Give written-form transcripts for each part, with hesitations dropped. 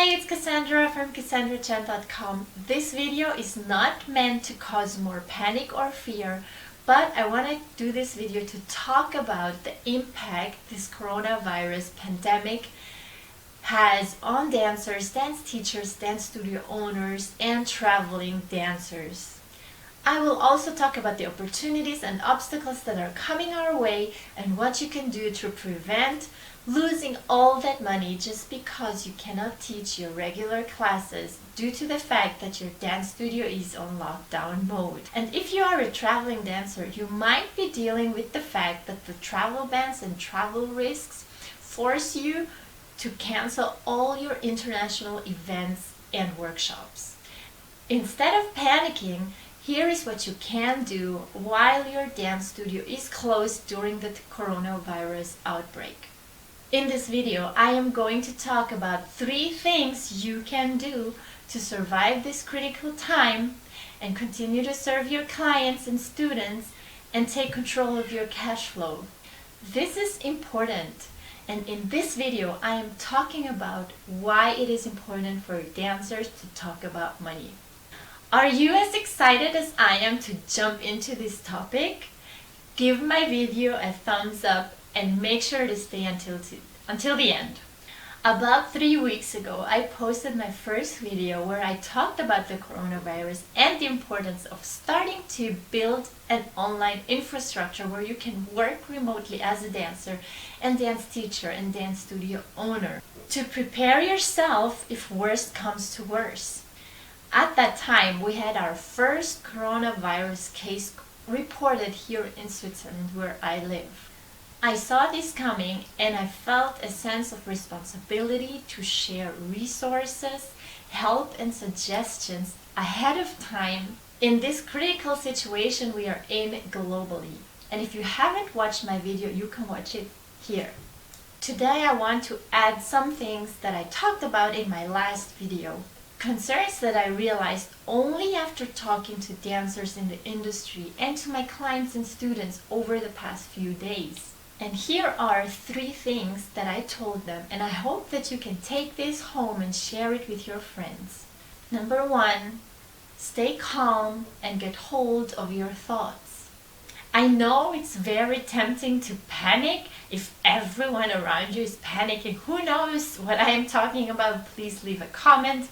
Hi, it's Cassandra from CassandraChan.com. This video is not meant to cause more panic or fear, but I want to do this video to talk about the impact this coronavirus pandemic has on dancers, dance teachers, dance studio owners, and traveling dancers. I will also talk about the opportunities and obstacles that are coming our way and what you can do to prevent losing all that money just because you cannot teach your regular classes due to the fact that your dance studio is on lockdown mode. And if you are a traveling dancer, you might be dealing with the fact that the travel bans and travel risks force you to cancel all your international events and workshops. Instead of panicking, here is what you can do while your dance studio is closed during the coronavirus outbreak. In this video, I am going to talk about 3 things you can do to survive this critical time and continue to serve your clients and students and take control of your cash flow. This is important, and in this video, I am talking about why it is important for dancers to talk about money. Are you as excited as I am to jump into this topic? Give my video a thumbs up and make sure to stay until the end. About 3 weeks ago, I posted my first video where I talked about the coronavirus and the importance of starting to build an online infrastructure where you can work remotely as a dancer and dance teacher and dance studio owner to prepare yourself if worst comes to worst. At that time, we had our first coronavirus case reported here in Switzerland where I live. I saw this coming and I felt a sense of responsibility to share resources, help and suggestions ahead of time in this critical situation we are in globally. And if you haven't watched my video, you can watch it here. Today I want to add some things that I talked about in my last video. Concerns that I realized only after talking to dancers in the industry and to my clients and students over the past few days. And here are 3 things that I told them, and I hope that you can take this home and share it with your friends. Number 1, stay calm and get hold of your thoughts. I know it's very tempting to panic if everyone around you is panicking. Who knows what I am talking about? Please leave a comment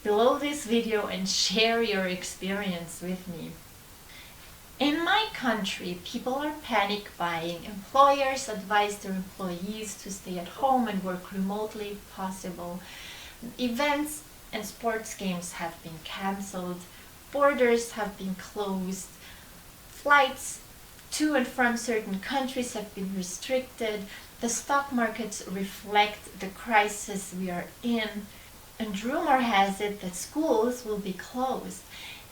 below this video and share your experience with me. In my country, people are panic buying. Employers advise their employees to stay at home and work remotely if possible. Events and sports games have been cancelled. Borders have been closed. Flights to and from certain countries have been restricted. The stock markets reflect the crisis we are in. And rumor has it that schools will be closed.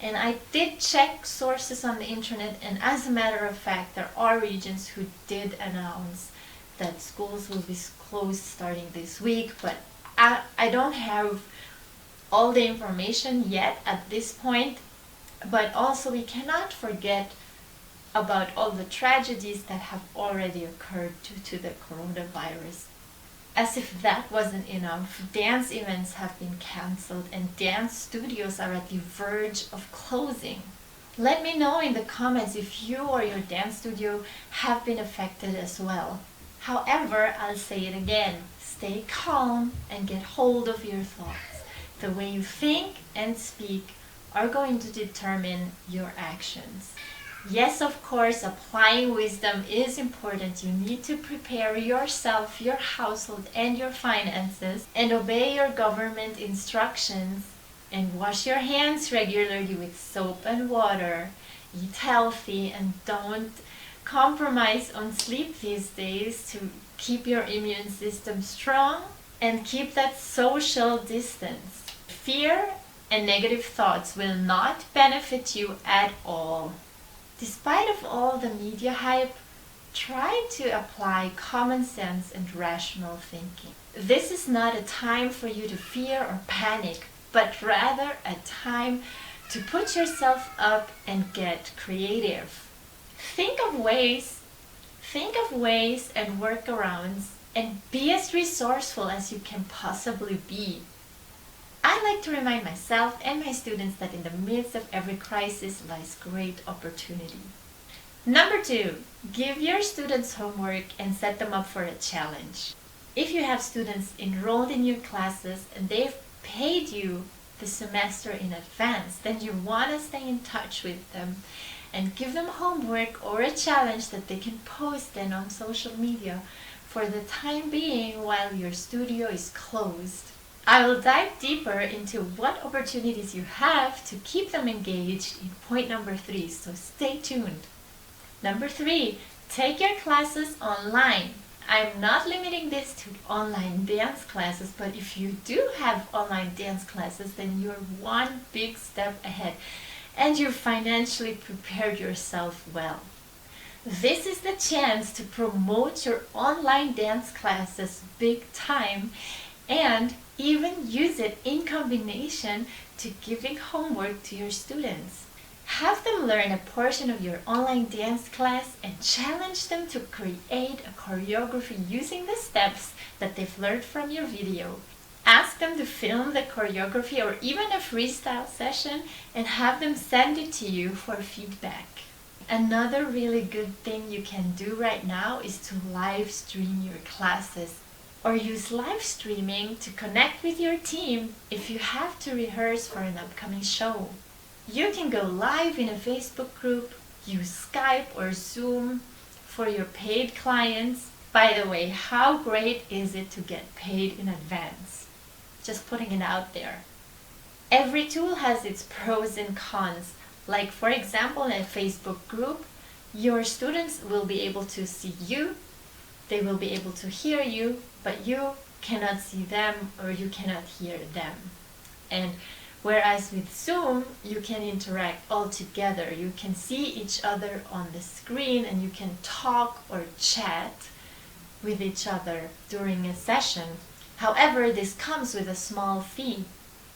And I did check sources on the internet, and as a matter of fact, there are regions who did announce that schools will be closed starting this week, but I don't have all the information yet at this point. But also we cannot forget about all the tragedies that have already occurred due to the coronavirus. As if that wasn't enough, dance events have been cancelled and dance studios are at the verge of closing. Let me know in the comments if you or your dance studio have been affected as well. However, I'll say it again, stay calm and get hold of your thoughts. The way you think and speak are going to determine your actions. Yes, of course, applying wisdom is important. You need to prepare yourself, your household, and your finances, and obey your government instructions, and wash your hands regularly with soap and water. Eat healthy, and don't compromise on sleep these days to keep your immune system strong, and keep that social distance. Fear and negative thoughts will not benefit you at all. Despite of all the media hype, try to apply common sense and rational thinking. This is not a time for you to fear or panic, but rather a time to put yourself up and get creative. Think of ways and workarounds and be as resourceful as you can possibly be. I like to remind myself and my students that in the midst of every crisis lies great opportunity. Number 2, give your students homework and set them up for a challenge. If you have students enrolled in your classes and they've paid you the semester in advance, then you want to stay in touch with them and give them homework or a challenge that they can post then on social media for the time being while your studio is closed. I will dive deeper into what opportunities you have to keep them engaged in point number 3, so stay tuned. Number 3, take your classes online. I'm not limiting this to online dance classes, but if you do have online dance classes, then you're one big step ahead and you've financially prepared yourself well. This is the chance to promote your online dance classes big time and even use it in combination to giving homework to your students. Have them learn a portion of your online dance class and challenge them to create a choreography using the steps that they've learned from your video. Ask them to film the choreography or even a freestyle session and have them send it to you for feedback. Another really good thing you can do right now is to live stream your classes or use live streaming to connect with your team if you have to rehearse for an upcoming show. You can go live in a Facebook group, use Skype or Zoom for your paid clients. By the way, how great is it to get paid in advance? Just putting it out there. Every tool has its pros and cons. Like for example, in a Facebook group, your students will be able to see you, they will be able to hear you, but you cannot see them or you cannot hear them. And whereas with Zoom, you can interact all together. You can see each other on the screen and you can talk or chat with each other during a session. However, this comes with a small fee.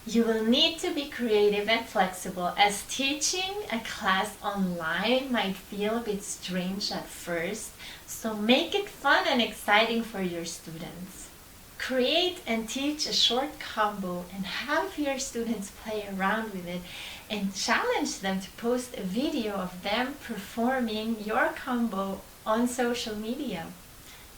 You will need to be creative and flexible, as teaching a class online might feel a bit strange at first, so make it fun and exciting for your students. Create and teach a short combo and have your students play around with it and challenge them to post a video of them performing your combo on social media.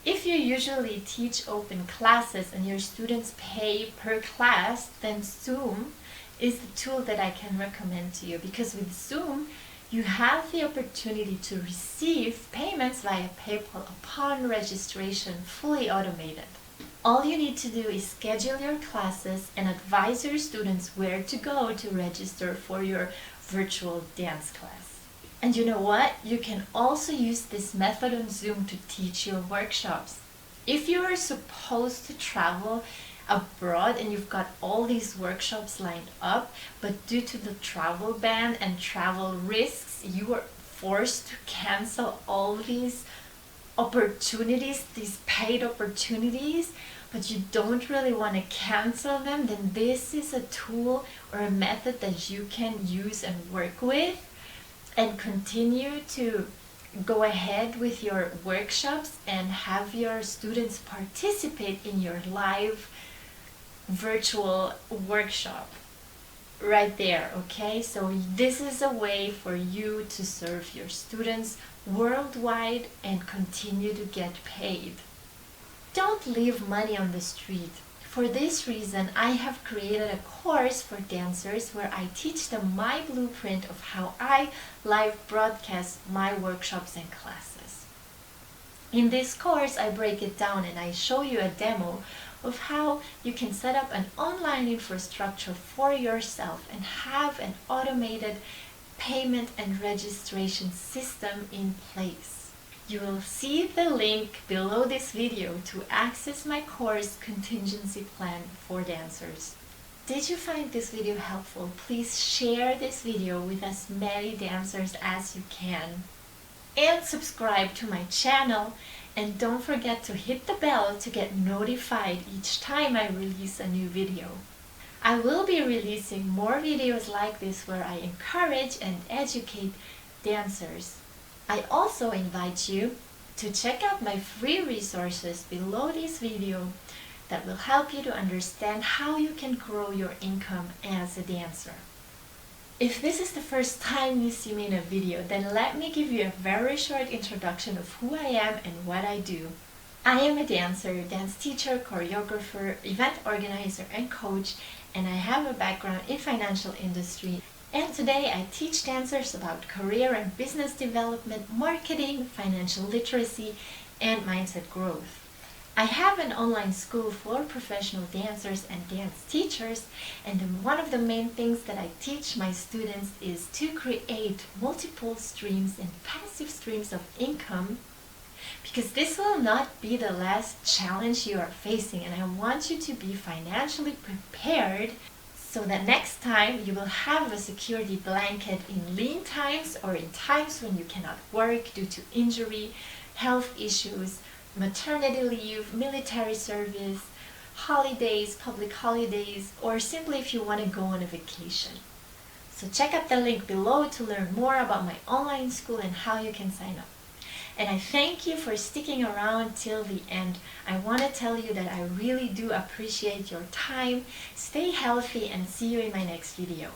If you usually teach open classes and your students pay per class, then Zoom is the tool that I can recommend to you, because with Zoom you have the opportunity to receive payments via PayPal upon registration, fully automated. All you need to do is schedule your classes and advise your students where to go to register for your virtual dance class. And you know what? You can also use this method on Zoom to teach your workshops. If you are supposed to travel abroad and you've got all these workshops lined up, but due to the travel ban and travel risks, you are forced to cancel all these opportunities, these paid opportunities, but you don't really want to cancel them, then this is a tool or a method that you can use and work with and continue to go ahead with your workshops and have your students participate in your live virtual workshop right there. Okay, so this is a way for you to serve your students worldwide and continue to get paid. Don't leave money on the street. For this reason, I have created a course for dancers where I teach them my blueprint of how I live broadcast my workshops and classes. In this course, I break it down and I show you a demo of how you can set up an online infrastructure for yourself and have an automated payment and registration system in place. You will see the link below this video to access my course Contingency Plan for Dancers. Did you find this video helpful? Please share this video with as many dancers as you can. And subscribe to my channel, and don't forget to hit the bell to get notified each time I release a new video. I will be releasing more videos like this where I encourage and educate dancers. I also invite you to check out my free resources below this video that will help you to understand how you can grow your income as a dancer. If this is the first time you see me in a video, then let me give you a very short introduction of who I am and what I do. I am a dancer, dance teacher, choreographer, event organizer, and coach, and I have a background in financial industry. And today I teach dancers about career and business development, marketing, financial literacy, and mindset growth. I have an online school for professional dancers and dance teachers, and one of the main things that I teach my students is to create multiple streams and passive streams of income, because this will not be the last challenge you are facing, and I want you to be financially prepared so that next time you will have a security blanket in lean times or in times when you cannot work due to injury, health issues, maternity leave, military service, holidays, public holidays, or simply if you want to go on a vacation. So check out the link below to learn more about my online school and how you can sign up. And I thank you for sticking around till the end. I want to tell you that I really do appreciate your time. Stay healthy and see you in my next video.